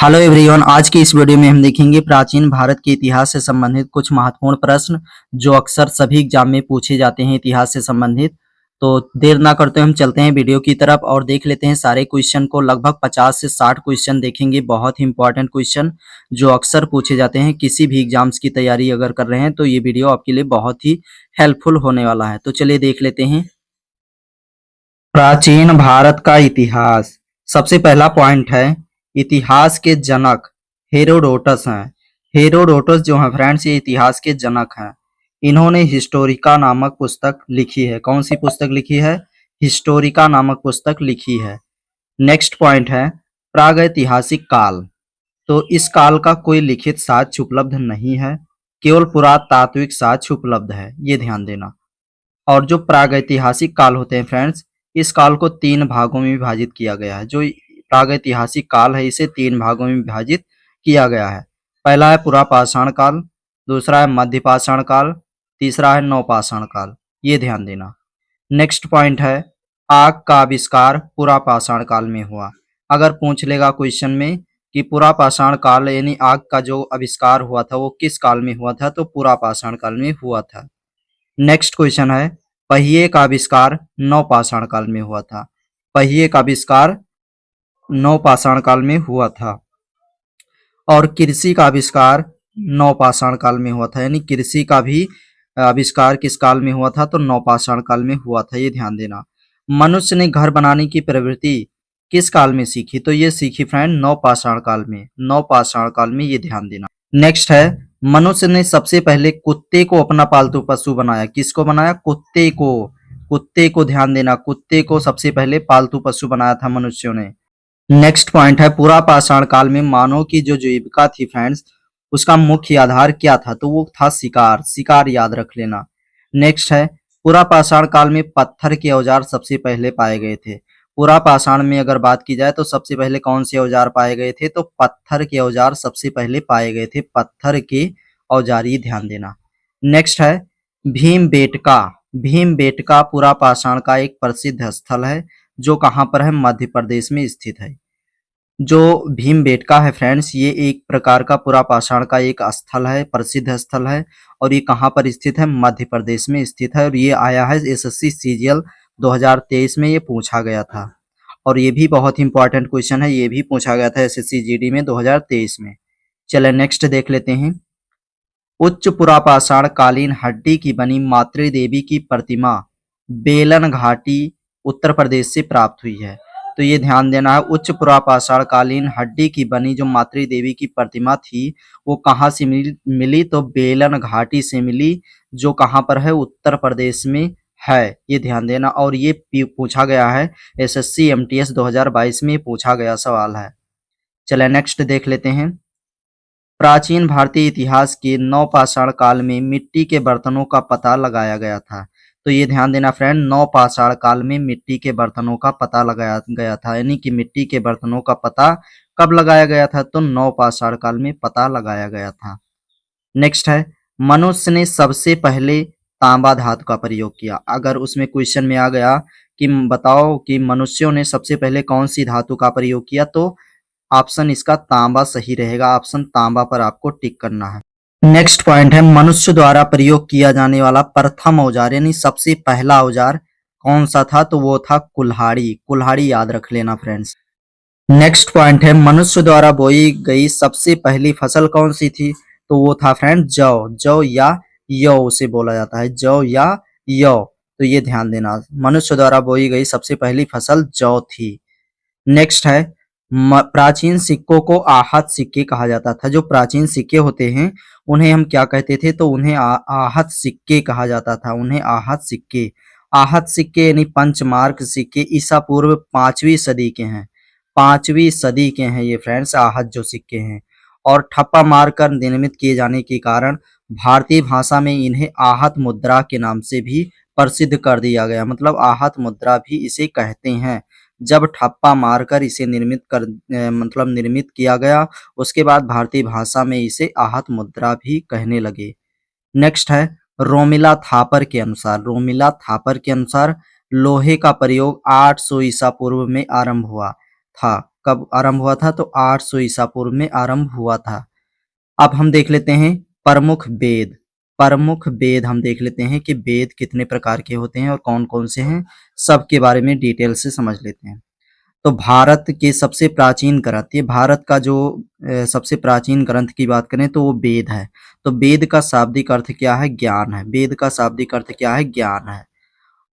Hello everyone, आज की इस वीडियो में हम देखेंगे प्राचीन भारत के इतिहास से संबंधित कुछ महत्वपूर्ण प्रश्न जो अक्सर सभी एग्जाम में पूछे जाते हैं इतिहास से संबंधित। तो देर ना करते हम चलते हैं वीडियो की तरफ और देख लेते हैं सारे क्वेश्चन को। लगभग 50 से 60 क्वेश्चन देखेंगे, बहुत ही इंपॉर्टेंट क्वेश्चन जो अक्सर पूछे जाते हैं। किसी भी एग्जाम्स की तैयारी अगर कर रहे हैं तो ये वीडियो आपके लिए बहुत ही हेल्पफुल होने वाला है। तो चलिए देख लेते हैं प्राचीन भारत का इतिहास। सबसे पहला पॉइंट है, इतिहास के जनक हेरोडोटस हैं। हेरोडोटस जो हैं फ्रेंड्स, ये इतिहास के जनक हैं। इन्होंने हिस्टोरिका नामक पुस्तक लिखी है। कौन सी पुस्तक लिखी है? हिस्टोरिका नामक पुस्तक लिखी है। नेक्स्ट पॉइंट है, प्रागैतिहासिक काल। तो इस काल का कोई लिखित साक्ष्य उपलब्ध नहीं है, केवल पुरातात्विक साक्ष्य उपलब्ध है, ये ध्यान देना। और जो प्रागैतिहासिक काल होते हैं फ्रेंड्स, इस काल को 3 भागों में विभाजित किया गया है। जो प्रागैतिहासिक काल है इसे 3 भागों में विभाजित किया गया है। पहला है पुरापाषाण काल, दूसरा है मध्यपाषाण काल, तीसरा है नवपाषाण काल, ये ध्यान देना। नेक्स्ट पॉइंट है, आग का आविष्कार पुरापाषाण काल में हुआ। अगर पूछ लेगा क्वेश्चन में कि पुरापाषाण काल यानी आग का जो आविष्कार हुआ था वो किस काल में हुआ था, तो पुरापाषाण काल में हुआ था। नेक्स्ट क्वेश्चन है, पहिए का आविष्कार नवपाषाण काल में हुआ था। पहिए का आविष्कार नवपाषाण काल में हुआ था। और कृषि का आविष्कार नवपाषाण काल में हुआ था, यानी कृषि का भी आविष्कार किस काल में हुआ था, तो नवपाषाण काल में हुआ था, ये ध्यान देना। मनुष्य ने घर बनाने की प्रवृत्ति किस काल में सीखी, तो ये सीखी फ्रेंड नवपाषाण काल में। नवपाषाण काल में, ये ध्यान देना। नेक्स्ट है, मनुष्य ने सबसे पहले कुत्ते को अपना पालतू पशु बनाया। किसको बनाया? कुत्ते को। कुत्ते को ध्यान देना, कुत्ते को सबसे पहले पालतू पशु बनाया था मनुष्यों ने। नेक्स्ट पॉइंट है, पुरापाषाण काल में मानव की जो जीविका थी फ्रेंड्स, उसका मुख्य आधार क्या था, तो वो था शिकार। शिकार याद रख लेना। नेक्स्ट है, पुरापाषाण काल में पत्थर के औजार सबसे पहले पाए गए थे। पुरापाषाण में अगर बात की जाए तो सबसे पहले कौन से औजार पाए गए थे, तो पत्थर के औजार सबसे पहले पाए गए थे। पत्थर के औजार, ये ध्यान देना। नेक्स्ट है, भीमबेटका। भीमबेटका पुरापाषाण का एक प्रसिद्ध स्थल है जो कहाँ पर है? मध्य प्रदेश में स्थित है। जो भीमबेटका है फ्रेंड्स, ये एक प्रकार का पुरापाषाण का एक स्थल है, प्रसिद्ध स्थल है। और ये कहाँ पर स्थित है? मध्य प्रदेश में स्थित है। और ये आया है एसएससी सीजीएल 2023 में, ये पूछा गया था। और ये भी बहुत इंपॉर्टेंट क्वेश्चन है, ये भी पूछा गया था एसएससी जीडी में 2023 में। चले नेक्स्ट देख लेते हैं, उच्च पुरापाषाण कालीन हड्डी की बनी मातृ देवी की प्रतिमा बेलन घाटी उत्तर प्रदेश से प्राप्त हुई है। तो ये ध्यान देना है, उच्च पुरापाषाण कालीन हड्डी की बनी जो मातृ देवी की प्रतिमा थी वो कहाँ से मिली, तो बेलन घाटी से मिली, जो कहाँ पर है? उत्तर प्रदेश में है, ये ध्यान देना। और ये पूछा गया है एसएससी एमटीएस 2022 में पूछा गया सवाल है। चले नेक्स्ट देख लेते हैं, प्राचीन भारतीय इतिहास के नवपाषाण काल में मिट्टी के बर्तनों का पता लगाया गया था। तो ये ध्यान देना फ्रेंड, नवपाषाण काल में मिट्टी के बर्तनों का पता लगाया गया था, यानी कि मिट्टी के बर्तनों का पता कब लगाया गया था, तो नवपाषाण काल में पता लगाया गया था। नेक्स्ट है, मनुष्य ने सबसे पहले तांबा धातु का प्रयोग किया। अगर उसमें क्वेश्चन में आ गया कि बताओ कि मनुष्यों ने सबसे पहले कौन सी धातु का प्रयोग किया, तो ऑप्शन इसका तांबा सही रहेगा। ऑप्शन तांबा पर आपको टिक करना है। नेक्स्ट पॉइंट है, मनुष्य द्वारा प्रयोग किया जाने वाला प्रथम औजार यानी सबसे पहला औजार कौन सा था, तो वो था कुल्हाड़ी। कुल्हाड़ी याद रख लेना फ्रेंड्स। नेक्स्ट पॉइंट है, मनुष्य द्वारा बोई गई सबसे पहली फसल कौन सी थी, तो वो था फ्रेंड जौ। जौ या यौ उसे बोला जाता है, जौ या यौ। तो ये ध्यान देना, मनुष्य द्वारा बोई गई सबसे पहली फसल जौ थी। नेक्स्ट है, प्राचीन सिक्कों को आहत सिक्के कहा जाता था। जो प्राचीन सिक्के होते हैं उन्हें हम क्या कहते थे, तो उन्हें आहत सिक्के कहा जाता था। उन्हें आहत सिक्के। आहत सिक्के यानी पंचमार्क सिक्के ईसा पूर्व 5वीं सदी के हैं। 5वीं सदी के हैं ये फ्रेंड्स, आहत जो सिक्के हैं। और ठप्पा मारकर निर्मित किए जाने के कारण भारतीय भाषा में इन्हें आहत मुद्रा के नाम से भी प्रसिद्ध कर दिया गया। मतलब आहत मुद्रा भी इसे कहते हैं। जब ठप्पा मारकर इसे निर्मित किया गया, उसके बाद भारतीय भाषा में इसे आहत मुद्रा भी कहने लगे। नेक्स्ट है, रोमिला थापर के अनुसार। रोमिला थापर के अनुसार लोहे का प्रयोग 800 ईसा पूर्व में आरंभ हुआ था। कब आरंभ हुआ था? तो 800 ईसा पूर्व में आरंभ हुआ था। अब हम देख लेते हैं प्रमुख वेद। प्रमुख वेद हम देख लेते हैं कि वेद कितने प्रकार के होते हैं और कौन कौन से हैं, सबके बारे में डिटेल से समझ लेते हैं। तो भारत के सबसे प्राचीन ग्रंथ, ये भारत का जो सबसे प्राचीन ग्रंथ की बात करें तो वो वेद है। तो वेद का शाब्दिक अर्थ क्या है? ज्ञान है। वेद का शाब्दिक अर्थ क्या है? ज्ञान है।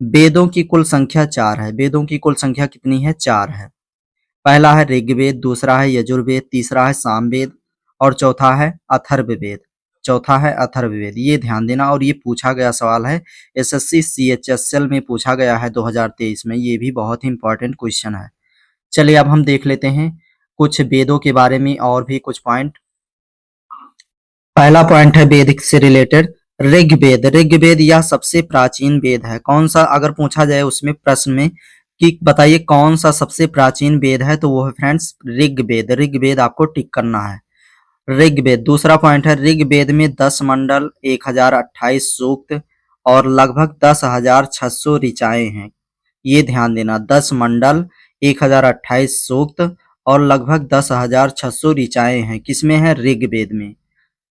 वेदों की कुल संख्या 4 है। वेदों की कुल संख्या कितनी है? 4 है। पहला है ऋग्वेद, दूसरा है यजुर्वेद, तीसरा है सामवेद और चौथा है अथर्ववेद। चौथा है अथर्ववेद। ये ध्यान देना, और ये पूछा गया सवाल है, एसएससी सीएचएसएल में पूछा गया है 2023 में। ये भी बहुत ही इंपॉर्टेंट क्वेश्चन है। चलिए अब हम देख लेते हैं कुछ वेदों के बारे में और भी कुछ पॉइंट। पहला पॉइंट है वेद से रिलेटेड ऋग्वेद। ऋग्वेद यह सबसे प्राचीन वेद है। कौन सा, अगर पूछा जाए उसमें प्रश्न में कि बताइए कौन सा सबसे प्राचीन वेद है, तो वो है फ्रेंड्स ऋग्वेद। ऋग्वेद आपको टिक करना है, ऋग्वेद। दूसरा पॉइंट है ऋग्वेद में 10 मंडल, 1028 सूक्त और लगभग 10,600 ऋचाएं हैं। ये ध्यान देना, 10 मंडल, 1028 सूक्त और लगभग 10,600 ऋचाएं हैं। किसमें है? ऋग्वेद में।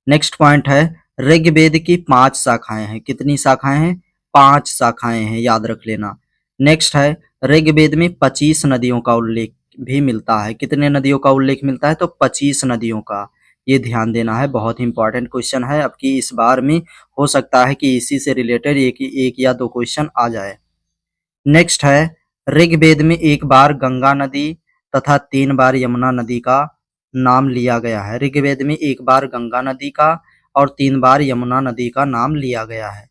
नेक्स्ट पॉइंट है ऋग्वेद की 5 शाखाएं हैं। कितनी शाखाएं हैं? 5 शाखाएं हैं, याद रख लेना। नेक्स्ट है ऋग्वेद में 25 नदियों का उल्लेख भी मिलता है। कितने नदियों का उल्लेख मिलता है? तो 25 नदियों का। ये ध्यान देना है, बहुत इंपॉर्टेंट क्वेश्चन है। अब की इस बार में हो सकता है कि इसी से रिलेटेड एक या दो क्वेश्चन आ जाए। नेक्स्ट है ऋग्वेद में एक बार गंगा नदी तथा 3 बार यमुना नदी का नाम लिया गया है। ऋग्वेद में एक बार गंगा नदी का और 3 बार यमुना नदी का नाम लिया गया है।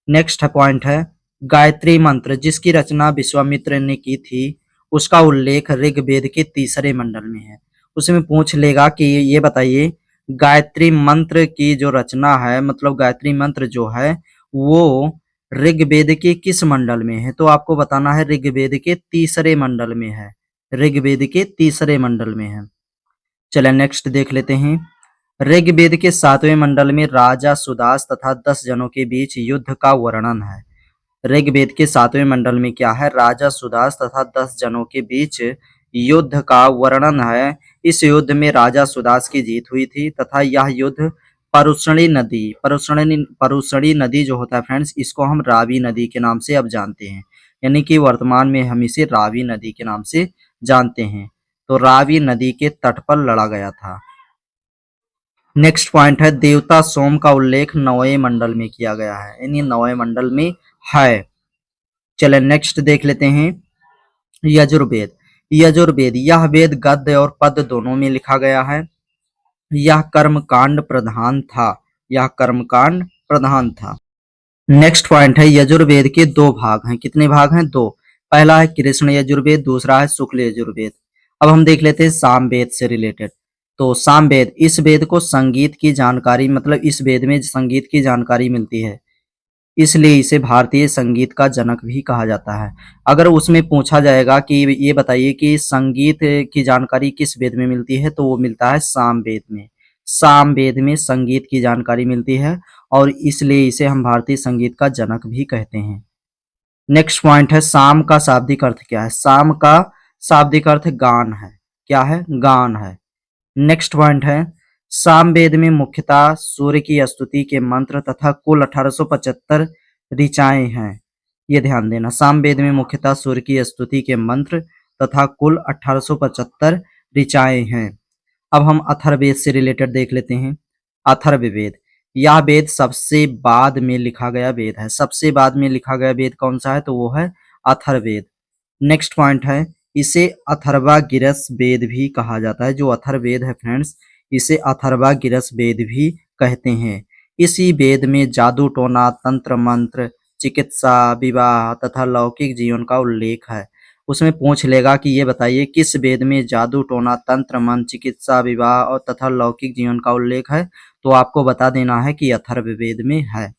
नेक्स्ट पॉइंट है गायत्री मंत्र, जिसकी रचना विश्वामित्र ने की थी, उसका उल्लेख ऋग्वेद के तीसरे मंडल में है। उसमें पूछ लेगा कि ये बताइए गायत्री मंत्र की जो रचना है, मतलब गायत्री मंत्र जो है वो ऋग्वेद के किस मंडल में है? तो आपको बताना है ऋग्वेद के तीसरे मंडल में है। ऋग्वेद के तीसरे मंडल में है। चलिए नेक्स्ट देख लेते हैं। ऋग्वेद के 7वें मंडल में राजा सुदास तथा 10 जनों के बीच युद्ध का वर्णन है। ऋग्वेद के 7वें मंडल में क्या है? राजा सुदास तथा 10 जनों के बीच युद्ध का वर्णन है। इस युद्ध में राजा सुदास की जीत हुई थी तथा यह युद्ध परुशणी नदी जो होता है फ्रेंड्स, इसको हम रावी नदी के नाम से अब जानते हैं। यानी कि वर्तमान में हम इसे रावी नदी के नाम से जानते हैं। तो रावी नदी के तट पर लड़ा गया था। नेक्स्ट पॉइंट है देवता सोम का उल्लेख 9वें मंडल में किया गया है, यानी 9वें मंडल में है। चले नेक्स्ट देख लेते हैं यजुर्वेद। यजुर्वेद यह वेद गद्य और पद्य दोनों में लिखा गया है। यह कर्मकांड प्रधान था। यह कर्मकांड प्रधान था। नेक्स्ट पॉइंट है यजुर्वेद के 2 भाग हैं। कितने भाग हैं? 2। पहला है कृष्ण यजुर्वेद, दूसरा है शुक्ल यजुर्वेद। अब हम देख लेते हैं सामवेद से रिलेटेड। तो सामवेद, इस वेद को संगीत की जानकारी, मतलब इस वेद में संगीत की जानकारी मिलती है, इसलिए इसे भारतीय संगीत का जनक भी कहा जाता है। अगर उसमें पूछा जाएगा कि ये बताइए कि संगीत की जानकारी किस वेद में मिलती है, तो वो मिलता है सामवेद में। सामवेद में संगीत की जानकारी मिलती है और इसलिए इसे हम भारतीय संगीत का जनक भी कहते हैं। नेक्स्ट पॉइंट है साम का शाब्दिक अर्थ क्या है? साम का शाब्दिक अर्थ गान है। क्या है? गान है। नेक्स्ट पॉइंट है सामवेद में मुख्यतः सूर्य की स्तुति के मंत्र तथा कुल 1875 ऋचाएं हैं। ये ध्यान देना, सामवेद में मुख्यतः सूर्य की स्तुति के मंत्र तथा कुल 1875 ऋचाएं हैं। अब हम अथर्ववेद से रिलेटेड देख लेते हैं। अथर्ववेद यह वेद सबसे बाद में लिखा गया वेद है। सबसे बाद में लिखा गया वेद कौन सा है? तो वो है अथर्ववेद। नेक्स्ट पॉइंट है इसे अथर्वागिरस वेद भी कहा जाता है। जो अथर्ववेद है फ्रेंड्स, इसे अथर्वागिरस वेद भी कहते हैं। इसी वेद में जादू टोना, तंत्र मंत्र, चिकित्सा, विवाह तथा लौकिक जीवन का उल्लेख है। उसमें पूछ लेगा कि ये बताइए किस वेद में जादू टोना, तंत्र मंत्र, चिकित्सा, विवाह और तथा लौकिक जीवन का उल्लेख है, तो आपको बता देना है कि अथर्ववेद में है।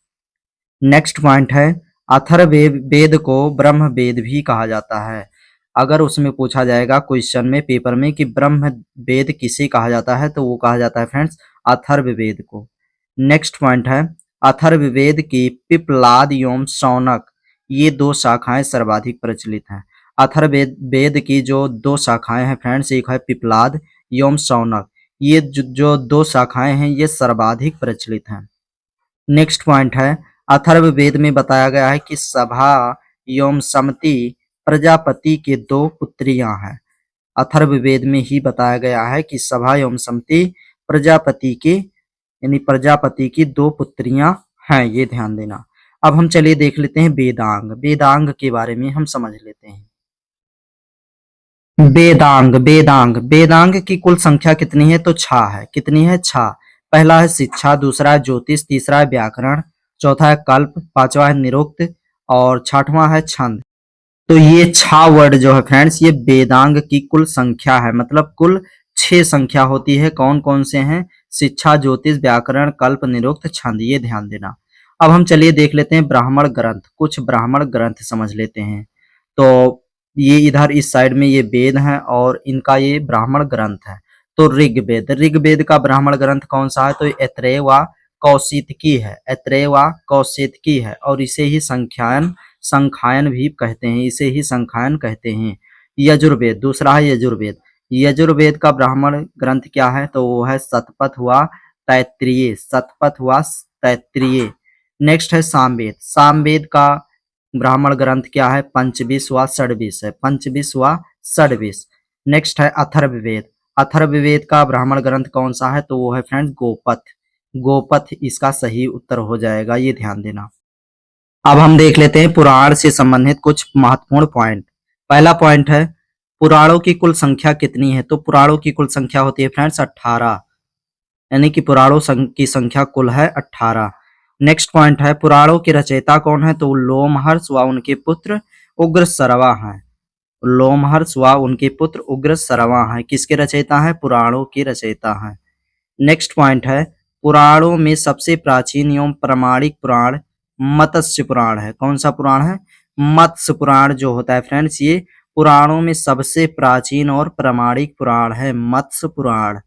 नेक्स्ट पॉइंट है अथर्ववेद को ब्रह्म वेद भी कहा जाता है। अगर उसमें पूछा जाएगा क्वेश्चन में, पेपर में, कि ब्रह्म वेद किसे कहा जाता है, तो वो कहा जाता है फ्रेंड्स अथर्ववेद को। नेक्स्ट पॉइंट है अथर्ववेद की पिप्लाद एवं शौनक, ये 2 शाखाएं सर्वाधिक प्रचलित हैं। अथर्ववेद वेद की जो दो शाखाएं हैं फ्रेंड्स, एक है पिप्लाद एवं शौनक। ये जो दो शाखाएं हैं ये सर्वाधिक प्रचलित हैं। नेक्स्ट पॉइंट है, अथर्ववेद में बताया गया है कि सभा एवं समति प्रजापति के दो पुत्रियां हैं। अथर्ववेद में ही बताया गया है कि सभा एवं समति प्रजापति के यानी प्रजापति की दो पुत्रियां हैं, ये ध्यान देना। अब हम चलिए देख लेते हैं वेदांग। वेदांग के बारे में हम समझ लेते हैं। वेदांग वेदांग वेदांग की कुल संख्या कितनी है? तो 6 है। कितनी है? 6। पहला है शिक्षा, दूसरा है ज्योतिष, तीसरा है व्याकरण, चौथा है कल्प, पांचवा है निरुक्त और छठवां है छंद। तो ये 6 वर्ड जो है फ्रेंड्स ये वेदांग की कुल संख्या है, मतलब कुल 6 संख्या होती है। कौन कौन से हैं? शिक्षा, ज्योतिष, व्याकरण, कल्प, निरुक्त, छंद, ये ध्यान देना। अब हम चलिए देख लेते हैं ब्राह्मण ग्रंथ। कुछ ब्राह्मण ग्रंथ समझ लेते हैं। तो ये इधर इस साइड में ये वेद हैं और इनका ये ब्राह्मण ग्रंथ है। तो ऋग्वेद, ऋग्वेद का ब्राह्मण ग्रंथ कौन सा है? तो ऐत्रेय व कौशितकी है। ऐत्रेय व कौशितकी है और इसे ही संख्यायन भी कहते हैं, इसे ही संख्यायन कहते हैं। यजुर्वेद, दूसरा है यजुर्वेद। यजुर्वेद का ब्राह्मण ग्रंथ क्या है? तो वो है शतपथ व तैत्तिरीय। शतपथ व तैत्तिरीय। नेक्स्ट है सामवेद। सामवेद का ब्राह्मण ग्रंथ क्या है? पंचविश व षड्विश है। पंचविश व षड्विश। नेक्स्ट है अथर्ववेद। अथर्ववेद का ब्राह्मण ग्रंथ कौन सा है? तो वो है फ्रेंड्स गोपथ। गोपथ इसका सही उत्तर हो जाएगा, ये ध्यान देना। अब हम देख लेते हैं पुराण से संबंधित कुछ महत्वपूर्ण पॉइंट। पहला पॉइंट है पुराणों की कुल संख्या कितनी है? तो पुराणों की कुल संख्या होती है फ्रेंड्स 18, यानी कि पुराणों की संख्या कुल है 18। नेक्स्ट पॉइंट है पुराणों के रचयिता कौन है? तो लोमहर्ष व उनके पुत्र उग्रश्रवा हैं। लोमहर्ष व उनके पुत्र उग्रश्रवा हैं। किसके रचयिता हैं? पुराणों के रचयिता हैं। नेक्स्ट पॉइंट है पुराणों में सबसे प्राचीन एवं प्रामाणिक पुराण मत्स्य पुराण है। कौन सा पुराण है? मत्स्य पुराण जो होता है फ्रेंड्स ये पुराणों में सबसे प्राचीन और प्रामाणिक पुराण है, मत्स्य पुराण।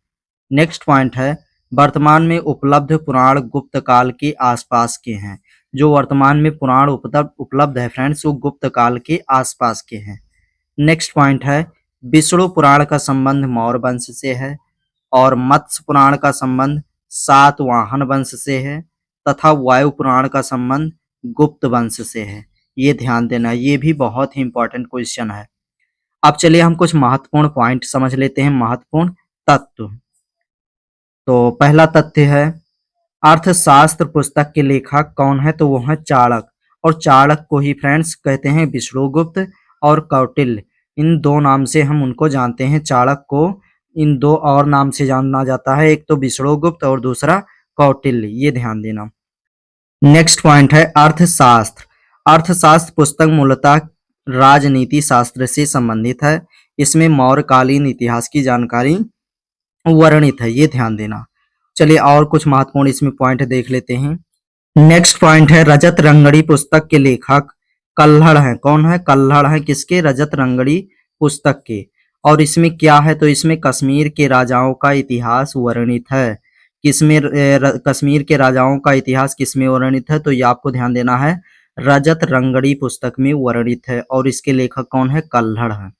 नेक्स्ट पॉइंट है वर्तमान में उपलब्ध पुराण गुप्त काल के आसपास के हैं। जो वर्तमान में पुराण उपलब्ध है फ्रेंड्स वो गुप्त काल के आसपास के हैं। नेक्स्ट पॉइंट है विष्णु पुराण का संबंध मौर्य वंश से है और मत्स्य पुराण का संबंध सातवाहन वंश से है तथा वायु पुराण का संबंध गुप्त वंश से है। ये ध्यान देना, ये भी बहुत ही इंपॉर्टेंट क्वेश्चन है। अब चलिए हम कुछ महत्वपूर्ण पॉइंट समझ लेते हैं, महत्वपूर्ण तत्व। तो पहला तथ्य है अर्थशास्त्र पुस्तक के लेखक कौन है? तो वो है चाणक्य। और चाणक्य को ही फ्रेंड्स कहते हैं विष्णुगुप्त और कौटिल्य, इन दो नाम से हम उनको जानते हैं। चाणक्य को इन दो और नाम से जाना जाता है, एक तो विष्णुगुप्त और दूसरा कौटिल्य, ये ध्यान देना। नेक्स्ट पॉइंट है अर्थशास्त्र। अर्थशास्त्र पुस्तक मूलतः राजनीति शास्त्र से संबंधित है। इसमें मौर्यकालीन इतिहास की जानकारी वर्णित है, ये ध्यान देना। चलिए और कुछ महत्वपूर्ण इसमें पॉइंट देख लेते हैं। नेक्स्ट पॉइंट है रजत रंगड़ी पुस्तक के लेखक कल्हड़ हैं। कौन है? कल्हड़ है। किसके? रजत रंगड़ी पुस्तक के। और इसमें क्या है? तो इसमें कश्मीर के राजाओं का इतिहास वर्णित है। किसमें? कश्मीर के राजाओं का इतिहास किसमें वर्णित है? तो ये आपको ध्यान देना है, रजत रंगड़ी पुस्तक में वर्णित है और इसके लेखक कौन है? कल्हड़ है।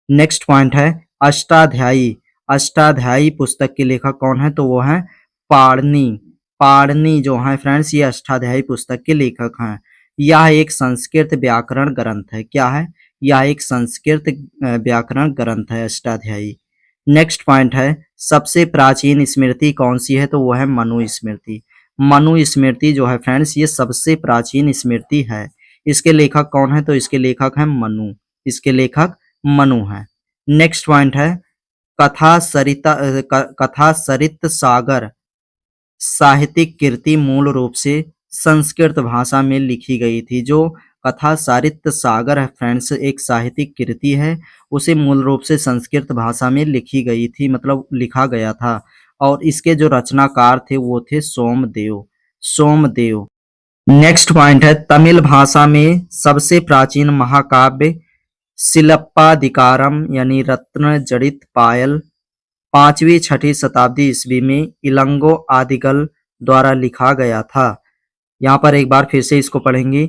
नेक्स्ट पॉइंट है अष्टाध्यायी। अष्टाध्यायी पुस्तक के लेखक कौन है? तो वो है पाणिनि। पाणिनि जो है फ्रेंड्स ये अष्टाध्यायी पुस्तक के लेखक हैं। यह एक संस्कृत व्याकरण ग्रंथ है। क्या है? यह एक संस्कृत व्याकरण ग्रंथ है अष्टाध्यायी। नेक्स्ट पॉइंट है सबसे प्राचीन स्मृति कौन सी है? तो वो है मनु स्मृति। मनु स्मृति जो है फ्रेंड्स ये सबसे प्राचीन स्मृति है। इसके लेखक कौन है? तो इसके लेखक है मनु। इसके लेखक मनु है। नेक्स्ट पॉइंट है कथा सरित सागर साहित्यिक कृति मूल रूप से संस्कृत भाषा में लिखी गई थी। जो कथा सारित सागर है फ्रेंड्स एक साहित्यिक कृति है, उसे मूल रूप से संस्कृत भाषा में लिखी गई थी, मतलब लिखा गया था। और इसके जो रचनाकार थे वो थे सोमदेव। सोमदेव। नेक्स्ट पॉइंट है तमिल भाषा में सबसे प्राचीन महाकाव्य सिलप्पाधिकारम यानी रत्न जड़ित पायल 5वीं-6वीं शताब्दी ईस्वी में इलंगो आदिगल द्वारा लिखा गया था। यहाँ पर एक बार फिर से इसको पढ़ेंगे।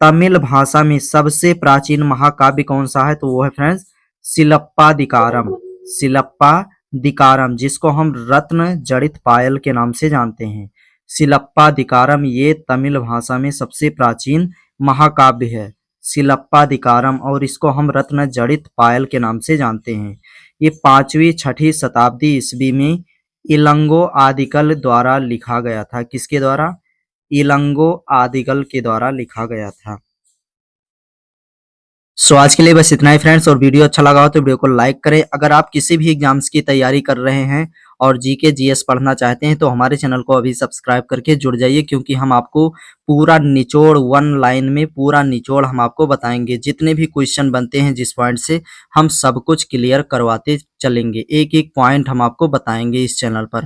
तमिल भाषा में सबसे प्राचीन महाकाव्य कौन सा है? तो वो है फ्रेंड्स सिलप्पादिकारम। सिलप्पादिकारम, जिसको हम रत्न जड़ित पायल के नाम से जानते हैं। सिलप्पादिकारम ये तमिल भाषा में सबसे प्राचीन महाकाव्य है, सिलप्पादिकारम, और इसको हम रत्न जड़ित पायल के नाम से जानते हैं। ये 5वीं 6वीं शताब्दी ईस्वी में इलंगो आदिकल द्वारा लिखा गया था। किसके द्वारा? इलंगो आदिकल के द्वारा लिखा गया था। सो आज के लिए बस इतना ही फ्रेंड्स, और वीडियो अच्छा लगा हो तो वीडियो को लाइक करें। अगर आप किसी भी एग्जाम्स की तैयारी कर रहे हैं और जीके जीएस पढ़ना चाहते हैं तो हमारे चैनल को अभी सब्सक्राइब करके जुड़ जाइए, क्योंकि हम आपको पूरा निचोड़, वन लाइन में पूरा निचोड़ हम आपको बताएंगे। जितने भी क्वेश्चन बनते हैं जिस पॉइंट से, हम सब कुछ क्लियर करवाते चलेंगे। एक एक पॉइंट हम आपको बताएंगे इस चैनल पर।